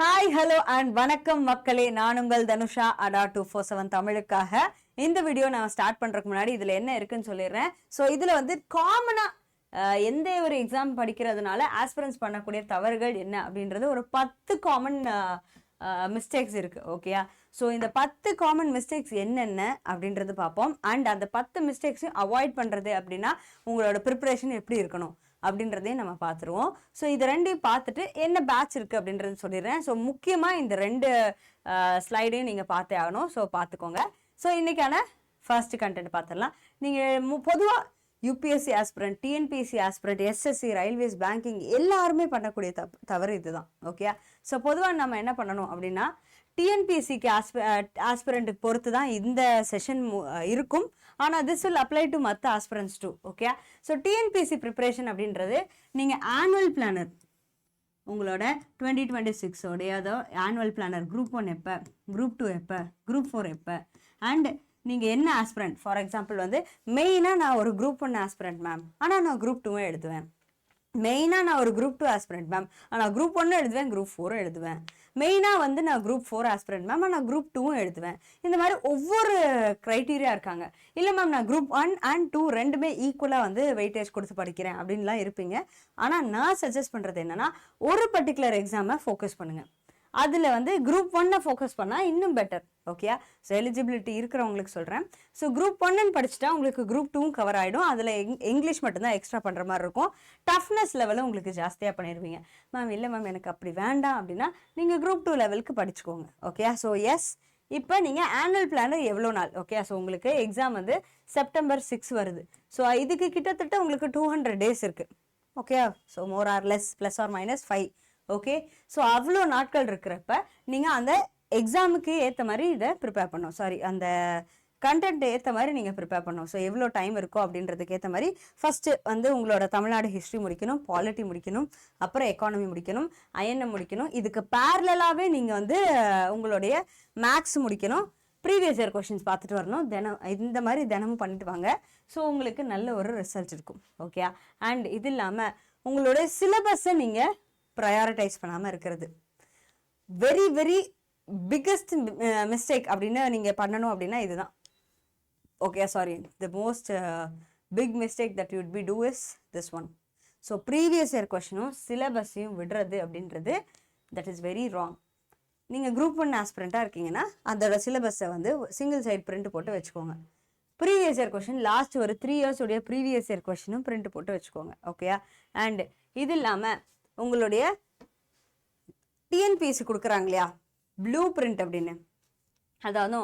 Hi hello and வணக்கம் மக்களே, நான் உங்கள் தனுஷா அடா 247 தமிழுக்காக. இந்த வீடியோ நான் ஸ்டார்ட் பண்றதுக்கு முன்னாடி இதுல என்ன இருக்குன்னு சொல்லிடுறேன். ஸோ இதுல வந்து காமனா எந்த ஒரு எக்ஸாம் படிக்கிறதுனால ஆஸ்பிரன்ஸ் பண்ணக்கூடிய தவறுகள் என்ன அப்படின்றது ஒரு 10 காமன் மிஸ்டேக்ஸ் இருக்கு. ஓகேயா? ஸோ இந்த 10 காமன் மிஸ்டேக்ஸ் என்னென்ன அப்படின்றது பார்ப்போம். அண்ட் அந்த 10 மிஸ்டேக்ஸையும் அவாய்ட் பண்றது அப்படின்னா உங்களோட ப்ரிப்பரேஷன் எப்படி இருக்கணும் அப்படின்றதையும் நம்ம பார்த்துருவோம். ஸோ இது ரெண்டையும் பார்த்துட்டு என்ன பேட்ச் இருக்குது அப்படின்றது சொல்லிடுறேன். ஸோ முக்கியமாக இந்த ரெண்டு ஸ்லைடையும் நீங்கள் பார்த்தே ஆகணும். ஸோ பார்த்துக்கோங்க. ஸோ இன்றைக்கான ஃபர்ஸ்ட் கண்டென்ட் பார்த்துடலாம். நீங்கள் பொதுவாக UPSC aspirant, TNPSC aspirant, SSC, railways, banking எல்லாருமே பண்ணக்கூடிய தவறு இதுதான். ஓகே? ஸோ பொதுவாக நம்ம என்ன பண்ணணும் அப்படின்னா டிஎன்பிஎஸ்சிக்கு ஆஸ்பிரண்ட்டுக்கு பொறுத்து தான் இந்த செஷன் இருக்கும். ஆனால் திஸ் வில் அப்ளை டு மற்ற aspirants too. Okay? So TNPSC preparation அப்படின்றது நீங்கள் ஆனுவல் பிளானர் உங்களோட 2026 அதோ ஆனுவல் பிளானர் குரூப் 1 எப்போ, குரூப் 2 எப்போ, குரூப் 4 எப்போ, அண்ட் நீங்கள் என்ன ஆஸ்பிரண்ட், ஃபார் எக்ஸாம்பிள் வந்து மெயினாக நான் ஒரு குரூப் 1 ஆஸ்பிரண்ட் மேம், ஆனால் நான் குரூப் 2 எழுதுவேன். மெயினாக நான் ஒரு குரூப் 2 ஆஸ்பிரண்ட் மேம், ஆனால் குரூப் 1 எழுதுவேன், குரூப் 4 எழுதுவேன். மெயினாக வந்து நான் குரூப் 4 ஆஸ்பிரண்ட் மேம், ஆனால் குரூப் 2 எழுதுவேன். இந்த மாதிரி ஒவ்வொரு க்ரைட்டீரியா இருக்காங்க. இல்லை மேம் நான் குரூப் 1 அண்ட் 2 ரெண்டுமே ஈக்குவலாக வந்து வெயிட்டேஜ் கொடுத்து படிக்கிறேன் அப்படின்லாம் இருப்பீங்க. ஆனால் நான் சஜஸ்ட் பண்ணுறது என்னன்னா ஒரு பர்டிகுலர் எக்ஸாமை ஃபோக்கஸ் பண்ணுங்கள். அதில் வந்து குரூப் 1 ஃபோக்கஸ் பண்ணால் இன்னும் பெட்டர். ஓகே? ஸோ எலிஜிபிலிட்டி இருக்கிறவங்களுக்கு சொல்கிறேன். ஸோ குரூப் 1 படிச்சுட்டா உங்களுக்கு குரூப் 2 கவர் ஆகிடும். அதில் இங்கிலீஷ் மட்டும்தான் எக்ஸ்ட்ரா பண்ணுற மாதிரி இருக்கும். டஃப்னஸ் லெவலும் உங்களுக்கு ஜாஸ்தியாக பண்ணிடுவீங்க. மேம் இல்லை மேம் எனக்கு அப்படி வேண்டாம் அப்படின்னா நீங்கள் குரூப் 2 லெவலுக்கு படிச்சுக்கோங்க. ஓகே? ஸோ எஸ், இப்போ நீங்கள் ஆனுவல் பிளானர் எவ்வளோ நாள்? ஓகே? ஸோ உங்களுக்கு எக்ஸாம் வந்து செப்டம்பர் 6 வருது. ஸோ இதுக்கு கிட்டத்தட்ட உங்களுக்கு 200 டேஸ் இருக்குது. Okay? So more or less, plus or minus 5. Okay? So அவ்வளோ நாட்கள் இருக்கிறப்ப நீங்கள் அந்த எக்ஸாமுக்கு ஏற்ற மாதிரி இதை ப்ரிப்பேர் பண்ணணும். சாரி, அந்த கண்டென்ட் ஏற்ற மாதிரி நீங்கள் ப்ரிப்பேர் பண்ணணும். ஸோ எவ்வளோ டைம் இருக்கோ அப்படின்றதுக்கு ஏற்ற மாதிரி ஃபஸ்ட்டு வந்து உங்களோட தமிழ்நாடு ஹிஸ்ட்ரி முடிக்கணும், பாலிட்டி முடிக்கணும், அப்புறம் எக்கானமி முடிக்கணும், ஐஎன்எம் முடிக்கணும். இதுக்கு பேரலாகவே நீங்கள் வந்து உங்களுடைய மேக்ஸ் முடிக்கணும், ப்ரீவியஸ் இயர் கொஷின்ஸ் பார்த்துட்டு வரணும். இந்த மாதிரி தினமும் பண்ணிட்டு வாங்க. ஸோ உங்களுக்கு நல்ல ஒரு ரிசல்ட் இருக்கும். ஓகே? அண்ட் இது இல்லாமல் உங்களுடைய சிலபஸை நீங்கள் ப்ரையாரிட்டைஸ் பண்ணாமல் இருக்கிறது வெரி வெரி பிக்கஸ்ட் மிஸ்டேக் அப்படின்னு நீங்கள் பண்ணணும் அப்படின்னா இதுதான். Okay? Sorry, the most big mistake that you'd be do is this one. So previous year கொஷினும் சிலபஸையும் விடுறது அப்படின்றது தட் இஸ் வெரி ராங். நீங்கள் குரூப் 1 ஆஸ்பிரண்ட்டாக இருக்கீங்கன்னா அதோட சிலபஸை வந்து சிங்கிள் சைட் பிரிண்ட் போட்டு வச்சுக்கோங்க. ப்ரீவியஸ் இயர் கொஷின் லாஸ்ட் ஒரு 3 years உடைய ப்ரீவியஸ் இயர் கொஷினும் பிரிண்ட் போட்டு வச்சுக்கோங்க. ஓகே? அண்ட் இது இல்லாமல் உங்களுடைய டிஎன்பிஎஸ்சி கொடுக்குறாங்க இல்லையா ப்ளூ பிரிண்ட் அப்படின்னு, அதாவது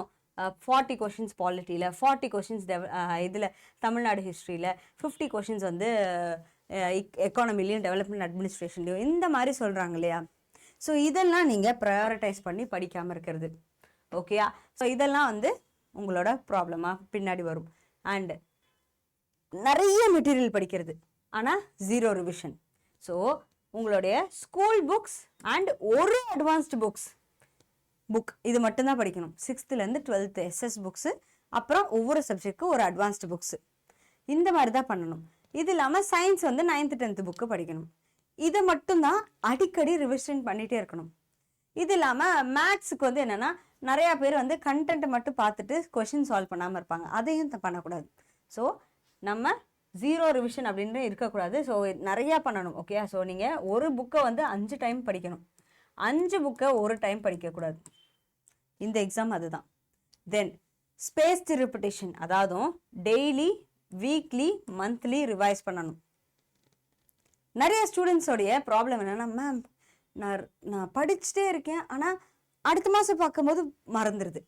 40 கொஷின்ஸ் பாலிட்டியில், 40 கொஷின்ஸ் இதில் தமிழ்நாடு ஹிஸ்ட்ரியில், 50 கொஷின்ஸ் வந்து எக்கானமிலையும் டெவலப்மெண்ட் அட்மினிஸ்ட்ரேஷன்லையும் இந்த மாதிரி சொல்கிறாங்க இல்லையா. ஸோ இதெல்லாம் நீங்கள் ப்ரையாரிட்டைஸ் பண்ணி படிக்காமல் இருக்கிறது. ஓகேயா? ஸோ இதெல்லாம் வந்து உங்களோட ப்ராப்ளமாக பின்னாடி வரும். அண்ட் நிறைய மெட்டீரியல் படிக்கிறது ஆனால் 0 ரிவிஷன். ஸோ உங்களுடைய ஸ்கூல் புக்ஸ் அண்ட் ஒரு அட்வான்ஸ்டு புக் இது மட்டும்தான் படிக்கணும். 6th-லேருந்து 12th எஸ்எஸ் புக்ஸு, அப்புறம் ஒவ்வொரு சப்ஜெக்ட்டுக்கும் ஒரு அட்வான்ஸ்டு புக்ஸு. இந்த மாதிரி தான் பண்ணணும். இது இல்லாமல் சயின்ஸ் வந்து 9th 10th புக்கு படிக்கணும். இதை மட்டும்தான் அடிக்கடி ரிவிஷன் பண்ணிகிட்டே இருக்கணும். இது இல்லாமல் மேத்ஸுக்கு வந்து என்னென்னா நிறையா பேர் வந்து கண்டென்ட்டை மட்டும் பார்த்துட்டு கொஷின் சால்வ் பண்ணாமல் இருப்பாங்க. அதையும் பண்ணக்கூடாது. ஸோ நம்ம 0 ரிவிஷன் அப்படின்னு இருக்கக்கூடாது. ஸோ நிறையா பண்ணணும். ஓகே? ஸோ நீங்கள் ஒரு புக்கை வந்து 5 டைம் படிக்கணும். 5 புக்கை ஒரு டைம் படிக்கக்கூடாது. இந்த எக்ஸாம் அதுதான். தென் ஸ்பேஸ்டு ரிப்பிட்டேஷன், அதாவது டெய்லி, வீக்லி, மந்த்லி ரிவைஸ் பண்ணணும். நிறைய ஸ்டூடெண்ட்ஸோடைய ப்ராப்ளம் என்னென்னா மேம் நான் படிச்சுட்டே இருக்கேன் ஆனால் அடுத்த மாதம் பார்க்கும்போது மறந்துடுது.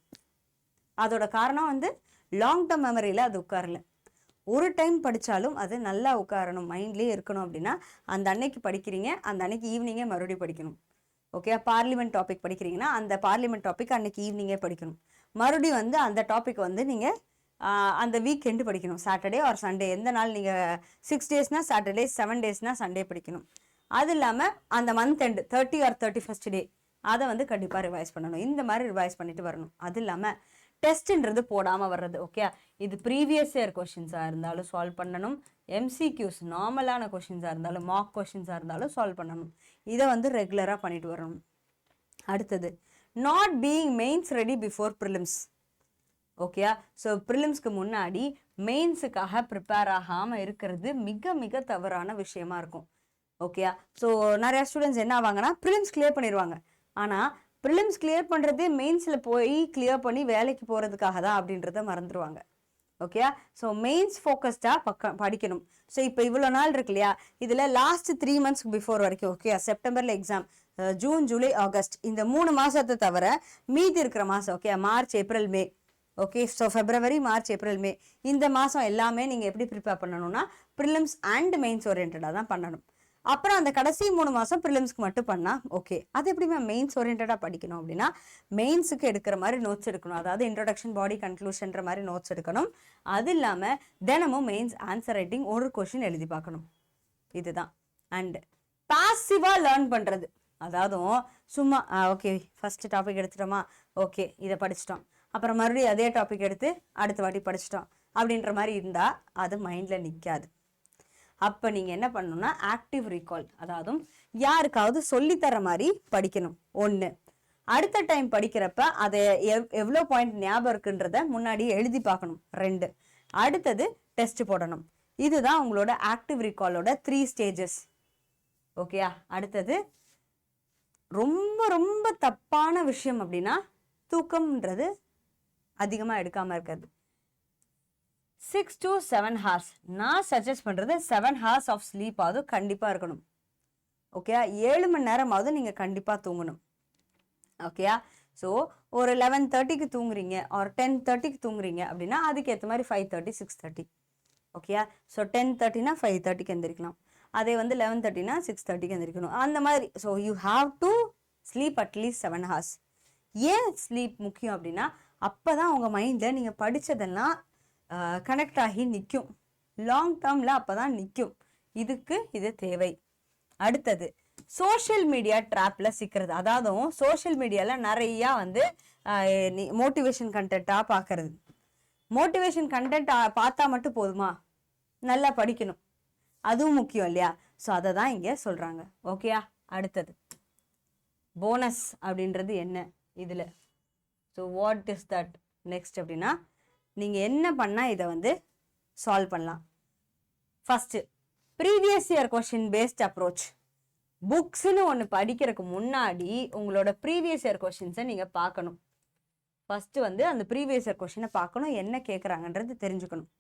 அதோட காரணம் வந்து லாங் டேர்ம் மெமரியில் அது உட்காரல. ஒரு டைம் படித்தாலும் அது நல்லா உட்காரணும், மைண்ட்லேயே இருக்கணும். அப்படின்னா அந்த அன்னைக்கு படிக்கிறீங்க, அந்த அன்னைக்கு ஈவினிங்கே மறுபடியும் படிக்கணும். ஓகே? பார்லிமெண்ட் டாபிக் படிக்கிறீங்கன்னா அந்த பார்லிமெண்ட் டாபிக் அன்னைக்கு ஈவினிங்கே படிக்கணும். மறுபடியும் வந்து அந்த டாபிக் வந்து நீங்கள் அந்த வீக்கெண்டு படிக்கணும். சாட்டர்டே ஆர் சண்டே, எந்த நாள் நீங்கள் 6 daysனா சாட்டர்டே, 7 daysனா சண்டே படிக்கணும். அது இல்லாமல் அந்த மந்த் எண்டு 30 or 31st டே அதை வந்து கண்டிப்பாக ரிவைஸ் பண்ணணும். இந்த மாதிரி ரிவைஸ் பண்ணிட்டு வரணும். அது இல்லாமல் டெஸ்ட்ன்றது போடாமல் வர்றது. ஓகே? இது ப்ரீவியஸ் இயர் கொஷின்ஸாக இருந்தாலும் சால்வ் பண்ணணும், எம்சிக்யூஸ் நார்மலான கொஷின்ஸாக இருந்தாலும், மார்க் கொஷின்ஸாக இருந்தாலும் சால்வ் பண்ணணும். இதை வந்து ரெகுலராக பண்ணிட்டு வரணும். அடுத்தது not being mains ready before prelims. ஓகேயா? ஸோ ப்ரிலிம்ஸ்க்கு முன்னாடி மெயின்ஸுக்காக ப்ரிப்பேர் ஆகாமல் இருக்கிறது மிக மிக தவறான விஷயமா இருக்கும். ஓகேயா? ஸோ நிறையா ஸ்டூடெண்ட்ஸ் என்ன ஆவாங்கன்னா ப்ரிலிம்ஸ் கிளியர் பண்ணிடுவாங்க. ஆனால் ப்ரிலிம்ஸ் கிளியர் பண்ணுறது மெயின்ஸில் போய் கிளியர் பண்ணி வேலைக்கு போகிறதுக்காக தான் அப்படின்றத மறந்துடுவாங்க. ஓகேயா? ஸோ மெயின்ஸ் ஃபோக்கஸ்டாக படிக்கணும். ஸோ இப்போ இவ்வளோ நாள் இருக்கு இல்லையா, இதில் லாஸ்ட் 3 months பிஃபோர் வரைக்கும், ஓகே, செப்டம்பரில் எக்ஸாம், ஜூன் ஜூலை ஆகஸ்ட், இந்த 3 மாதத்தை தவிர மீதி இருக்கிற மாதம், okay, March April May, okay, so February March April May, இந்த மாதம் எல்லாமே நீங்கள் எப்படி ப்ரிப்பேர் பண்ணணும்னா ப்ரிலிம்ஸ் அண்ட் மெயின்ஸ் ஓரியன்டாக தான் பண்ணணும். அப்புறம் அந்த கடைசி 3 மாதம் ப்ரிலிம்ஸ்க்கு மட்டும் பண்ணால் ஓகே. அது எப்படி மெயின்ஸ் ஓரியன்டாக படிக்கணும் அப்படின்னா மெயின்ஸுக்கு எடுக்கிற மாதிரி நோட்ஸ் எடுக்கணும். அதாவது இன்ட்ரோடக்ஷன், பாடி, கன்க்ளூஷன்ற மாதிரி நோட்ஸ் எடுக்கணும். அது இல்லாமல் தினமும் மெயின்ஸ் ஆன்சர் ரைட்டிங் ஒரு கொஷின் எழுதி பார்க்கணும். இதுதான். அண்ட் பாசிவாக லேர்ன் பண்ணுறது, அதாவது சும்மா ஓகே ஃபஸ்ட்டு டாபிக் எடுத்துட்டோமா, ஓகே இதை படிச்சிட்டோம், அப்புறம் மறுபடியும் அதே டாபிக் எடுத்து அடுத்த வாட்டி படிச்சிட்டோம் அப்படின்ற மாதிரி இருந்தால் அது மைண்டில் நிற்காது. அப்போ நீங்கள் என்ன பண்ணணும்னா ஆக்டிவ் ரீகால், அதாவது யாருக்காவது சொல்லித்தர மாதிரி படிக்கணும். 1. அடுத்த டைம் படிக்கிறப்ப அதை எவ்வளோ பாயிண்ட் ஞாபகம் இருக்குன்றத முன்னாடி எழுதி பார்க்கணும். 2. அடுத்தது டெஸ்ட் போடணும். இதுதான் உங்களோட ஆக்டிவ் ரீகாலோட 3 stages. ஓகேயா? அடுத்தது ரொம்ப ரொம்ப தப்பான விஷயம் அப்படின்னா தூக்கம்ன்றது அதிகமாக எடுக்காமல் இருக்கிறது. 6 to 7 hours. நான் சஜஸ்ட் பண்ணுறது 7 hours ஆஃப் ஸ்லீப் ஆகுது கண்டிப்பாக இருக்கணும். ஓகேயா? 7 மணி நேரமாவது நீங்கள் கண்டிப்பாக தூங்கணும். ஓகேயா? ஸோ ஒரு 11:30க்கு தூங்குறீங்க ஒரு 10:30க்கு தூங்குறீங்க அப்படின்னா அதுக்கேற்ற மாதிரி 5:30 6:30. ஓகேயா? ஸோ 10:30னா 5:30க்கு எந்திரிக்கலாம். அதே 11:30னா 6:30க்கு எந்திரிக்கணும். அந்த மாதிரி. So you have to sleep at least 7 hours. ஏன் ஸ்லீப் முக்கியம் அப்படின்னா அப்போ தான் உங்கள் மைண்டில் நீங்கள் படித்ததெல்லாம் கனெக்ட் ஆகி நிற்கும். லாங் டேர்மில் அப்போ தான் நிற்கும். இதுக்கு இது தேவை. அடுத்தது சோஷியல் மீடியா ட்ராப்பில் சிக்கிறது. அதாவது சோஷியல் மீடியாவில் நிறையா மோட்டிவேஷன் கண்டென்ட்டாக பார்க்கறது. மோட்டிவேஷன் கண்டென்ட் பார்த்தா மட்டும் போதுமா? நல்லா படிக்கணும், அதுவும் முக்கியம் இல்லையா? ஸோ அதை தான் இங்கே சொல்கிறாங்க. ஓகேயா? அடுத்தது போனஸ் அப்படின்றது என்ன இதில்? So what is that next அப்படின்னா நீங்கள் என்ன பண்ணால் இதை சால்வ் பண்ணலாம். First previous year question based approach. புக்ஸ்ன்னு ஒன்று படிக்கிறதுக்கு முன்னாடி உங்களோட ப்ரீவியஸ் இயர் கொஷின்ஸை நீங்கள் பார்க்கணும். ஃபஸ்ட்டு அந்த ப்ரீவியஸ் இயர் கொஷினை பார்க்கணும், என்ன கேட்குறாங்கன்றது தெரிஞ்சுக்கணும்.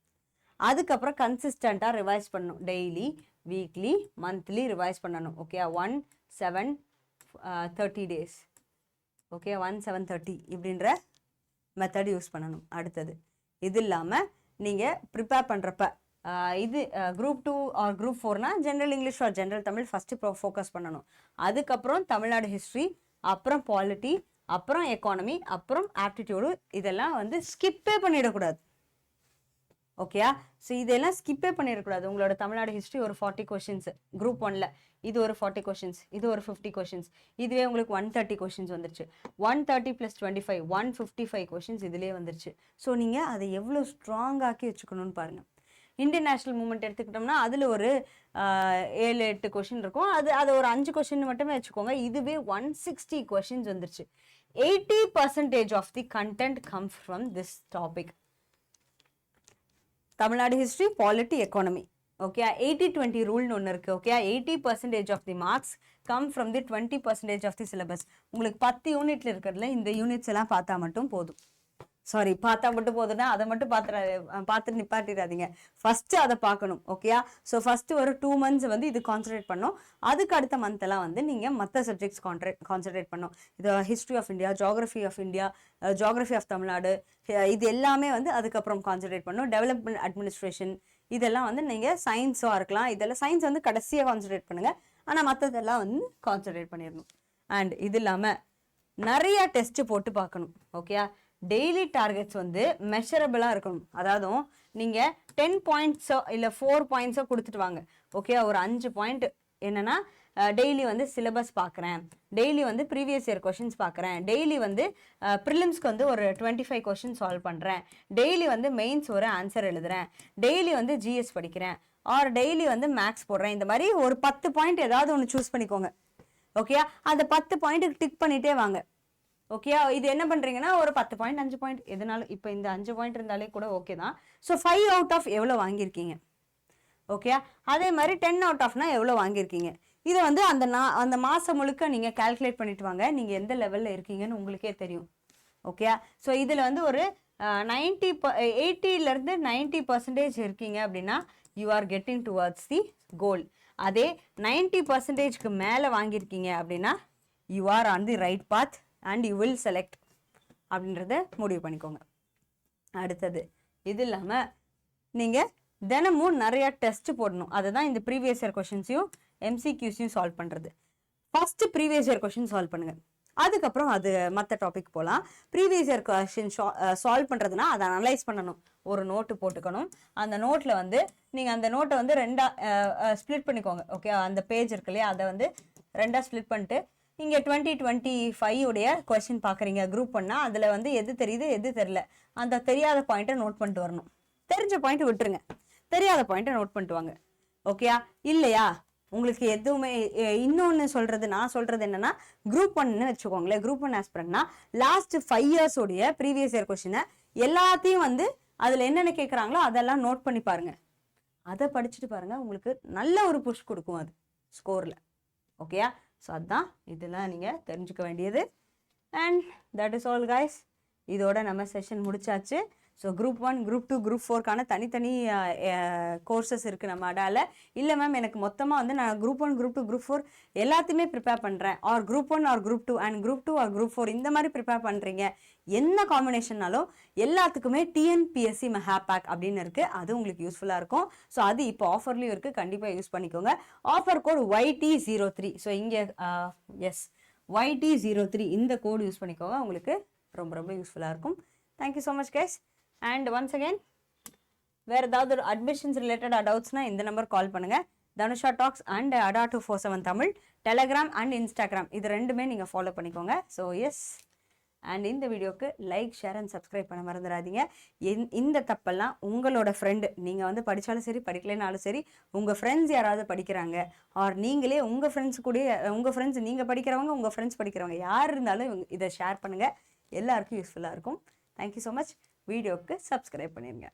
அதுக்கப்புறம் கன்சிஸ்டண்ட்டாக ரிவைஸ் பண்ணணும். டெய்லி, வீக்லி, மந்த்லி ரிவைஸ் பண்ணணும். Okay, 1 7 30 days. ஓகே, 1 7 30 இப்படின்ற மெத்தட் யூஸ் பண்ணணும். அடுத்தது இது இல்லாமல் நீங்கள் ப்ரிப்பேர் பண்ணுறப்ப இது குரூப் 2 ஆர் குரூப் 4னா general English or general Tamil first focus பண்ணணும். அதுக்கப்புறம் தமிழ்நாடு ஹிஸ்ட்ரி, அப்புறம் பாலிட்டி, அப்புறம் எக்கானமி, அப்புறம் ஆப்டிடியூடு. இதெல்லாம் ஸ்கிப்பே பண்ணிடக்கூடாது. ஓகேயா? ஸோ இதெல்லாம் ஸ்கிப்பே பண்ணிடக்கூடாது. உங்களோட தமிழ்நாடு ஹிஸ்ட்ரி ஒரு 40 கொஷின்ஸ் குரூப் 1ல், இது ஒரு 40 கொஷின்ஸ், இது ஒரு 50 கொஷின்ஸ். இதுவே உங்களுக்கு 130 கொஷின்ஸ் வந்துருச்சு. 130 + 25 155 கொஷின்ஸ் இதிலே வந்துருச்சு. ஸோ நீங்கள் அதை எவ்வளோ ஸ்ட்ராங்காக்கி வச்சுக்கணும்னு பாருங்கள். இந்தியன் நேஷனல் மூவ்மெண்ட் எடுத்துக்கிட்டோம்னா அதில் ஒரு 7-8 கொஷின் இருக்கும். அது ஒரு 5 கொஷின் மட்டுமே வச்சுக்கோங்க. இதுவே 160 கொஷின்ஸ் வந்துருச்சு. 80% of the content comes from this topic. Tamil Nadu history, polity, economy. Okay, 80-20 ரூல்னு ஒன்று இருக்குது. Okay, 80% of the marks come from the 20% of the syllabus. உங்களுக்கு 10 யூனிட்ல இருக்கிறதுல இந்த யூனிட்ஸ் எல்லாம் பார்த்தா மட்டும் போதும். சாரி, பார்த்தா மட்டும் போதுன்னா அதை மட்டும் பார்த்துட்டு நிப்பாட்டிடாதீங்க. ஃபஸ்ட்டு அதை பார்க்கணும். ஓகேயா? ஸோ ஃபஸ்ட்டு ஒரு 2 months இது கான்சன்ட்ரேட் பண்ணோம். அதுக்கு அடுத்த மந்த்தெல்லாம் நீங்கள் மற்ற சப்ஜெக்ட்ஸ் கான்சன்ட்ரேட் பண்ணோம். இது history of India, geography of India, geography of Tamil Nadu, இது எல்லாமே அதுக்கப்புறம் கான்சன்ட்ரேட் பண்ணோம். டெவலப்மெண்ட் அட்மினிஸ்ட்ரேஷன், இதெல்லாம் நீங்கள் சயின்ஸாக இருக்கலாம். இதெல்லாம் சயின்ஸ் கடைசியாக கான்சன்ட்ரேட் பண்ணுங்கள். ஆனால் மற்றதெல்லாம் கான்சன்ட்ரேட் பண்ணிடணும். அண்ட் இது இல்லாமல் நிறையா டெஸ்ட்டு போட்டு பார்க்கணும். ஓகேயா? டெய்லி டார்கெட்ஸ் மெஷரபிளாக இருக்கணும். அதாவது நீங்கள் 10 points இல்லை 4 points கொடுத்துட்டு வாங்க. ஓகே, ஒரு 5 point என்னென்னா டெய்லி சிலபஸ் பார்க்குறேன், டெய்லி ப்ரீவியஸ் இயர் கொஷின்ஸ் பார்க்குறேன், டெய்லி ப்ரிலிம்ஸ்க்கு ஒரு 25 கொஷின் சால்வ் பண்ணுறேன், டெய்லி மெயின்ஸ் ஒரு ஆன்சர் எழுதுறேன், டெய்லி ஜிஎஸ் படிக்கிறேன், ஆர் டெய்லி மேக்ஸ் போடுறேன். இந்த மாதிரி ஒரு 10 point ஏதாவது ஒன்று சூஸ் பண்ணிக்கோங்க. ஓகே, அந்த 10 பாயிண்ட்டுக்கு டிக் பண்ணிட்டே வாங்க. ஓகே, இது என்ன பண்றீங்கன்னா ஒரு 10 பாயிண்ட் 5 பாயிண்ட் எதுனாலும், இப்போ இந்த 5 பாயிண்ட் இருந்தாலே கூட ஓகே தான். ஸோ 5 அவுட் ஆஃப் எவ்வளோ வாங்கியிருக்கீங்க? ஓகே, அதே மாதிரி 10 அவுட் ஆஃப்னா எவ்வளோ வாங்கியிருக்கீங்க? இதை வந்து அந்த மாதம் முழுக்க நீங்கள் கால்குலேட் பண்ணிட்டு வாங்க, நீங்கள் எந்த லெவலில் இருக்கீங்கன்னு உங்களுக்கே தெரியும். ஓகே, ஸோ இதில் வந்து ஒரு 80லேருந்து 90% இருக்கீங்க அப்படின்னா you are getting towards the goal. அதே 90%க்கு மேலே வாங்கியிருக்கீங்க அப்படின்னா you are on the right path and you will select அப்படின்றத முடிவு பண்ணிக்கோங்க. அடுத்தது, இது இல்லாமல் நீங்கள் தினமும் நிறைய டெஸ்ட் போடணும். அதுதான் இந்த ப்ரீவியஸ் இயர் கொஷின்ஸையும் எம்சிக்யூஸையும் சால்வ் பண்ணுறது. First previous year question solve பண்ணுங்கள், அதுக்கப்புறம் அது மற்ற டாபிக் போகலாம். ப்ரீவியஸ் இயர் கொஷின் சால்வ் பண்ணுறதுனா அதை அனலைஸ் பண்ணணும். ஒரு நோட்டு போட்டுக்கணும். அந்த நோட்டில் வந்து நீங்கள் அந்த நோட்டை வந்து ரெண்டாக ஸ்ப்ளிட் பண்ணிக்கோங்க. ஓகே, அந்த பேஜ் இருக்கு இல்லையா, அதை வந்து ரெண்டாக ஸ்ப்ளிட் பண்ணிட்டு இங்கே 2025 உடைய கொஸ்டின் பார்க்குறீங்க குரூப் பண்ணால் அதில் வந்து எது தெரியுது எது தெரியல, அந்த தெரியாத பாயிண்ட்டை நோட் பண்ணிட்டு வரணும். தெரிஞ்ச பாயிண்ட் விட்டுருங்க, தெரியாத பாயிண்ட்டை நோட் பண்ணிட்டு வாங்க. ஓகேயா? இல்லையா உங்களுக்கு எதுவுமே இன்னொன்று சொல்கிறது, நான் சொல்கிறது என்னென்னா குரூப் 1ன்னு வச்சுக்கோங்களேன். குரூப் 1 ஆஸ்பிரண்ட்னா லாஸ்ட் 5 இயர்ஸ் உடைய ப்ரீவியஸ் இயர் கொஸ்டினை எல்லாத்தையும் வந்து அதில் என்னென்ன கேட்குறாங்களோ அதெல்லாம் நோட் பண்ணி பாருங்க. அதை படிச்சுட்டு பாருங்க, உங்களுக்கு நல்ல ஒரு புஷ் கொடுக்கும் அது ஸ்கோரில். ஓகேயா? ஸோ அதுதான் இதெல்லாம் நீங்கள் தெரிஞ்சுக்க வேண்டியது. And that is all guys. இதோட நம்ம செஷன் முடிச்சாச்சு. ஸோ குரூப் 1, குரூப் 2, குரூப் 4க்கான தனித்தனி கோர்சஸ் இருக்குது நம்ம அடால. இல்லை மேம் எனக்கு மொத்தமாக வந்து நான் குரூப் 1, குரூப் 2, குரூப் 4 எல்லாத்தையுமே ப்ரிப்பேர் பண்ணுறேன், or group 1 or group 2 and group 2 or group 4 இந்த மாதிரி ப்ரிப்பேர் பண்ணுறீங்க, என்ன காம்பினேஷன்னாலும் எல்லாத்துக்குமே டிஎன்பிஎஸ்சி மெகா பேக் அப்படின்னு இருக்குது. அது உங்களுக்கு யூஸ்ஃபுல்லாக இருக்கும். ஸோ அது இப்போ ஆஃபர்லேயும் இருக்குது, கண்டிப்பாக யூஸ் பண்ணிக்கோங்க. Offer code YT03. ஸோ இங்கே எஸ் YT03 இந்த கோடு யூஸ் பண்ணிக்கோங்க, உங்களுக்கு ரொம்ப ரொம்ப யூஸ்ஃபுல்லாக இருக்கும். Thank you so much guys. And once again வேறு ஏதாவது அட்மிஷன்ஸ் ரிலேட்டடாக டவுட்ஸ்னா இந்த நம்பர் கால் பண்ணுங்கள். Dhanusha talks and ADA247 Tamil Telegram and Instagram இது ரெண்டுமே நீங்கள் ஃபாலோ பண்ணிக்கோங்க. ஸோ எஸ், அண்ட் இந்த வீடியோக்கு லைக், ஷேர் அண்ட் சப்ஸ்கிரைப் பண்ண மறந்துடாதீங்க. இந்த தப்பெல்லாம் உங்களோட ஃப்ரெண்டு, நீங்கள் வந்து படித்தாலும் சரி படிக்கலைனாலும் சரி, உங்கள் ஃப்ரெண்ட்ஸ் யாராவது படிக்கிறாங்க, ஆர் நீங்களே உங்கள் ஃப்ரெண்ட்ஸ் கூட, உங்கள் ஃப்ரெண்ட்ஸ் நீங்கள் படிக்கிறவங்க, உங்கள் ஃப்ரெண்ட்ஸ் படிக்கிறவங்க யார் இருந்தாலும் இதை ஷேர் பண்ணுங்கள், எல்லாருக்கும் யூஸ்ஃபுல்லாக இருக்கும். Thank you so much. வீடியோவுக்கு சப்ஸ்கிரைப் பண்ணிடுங்க.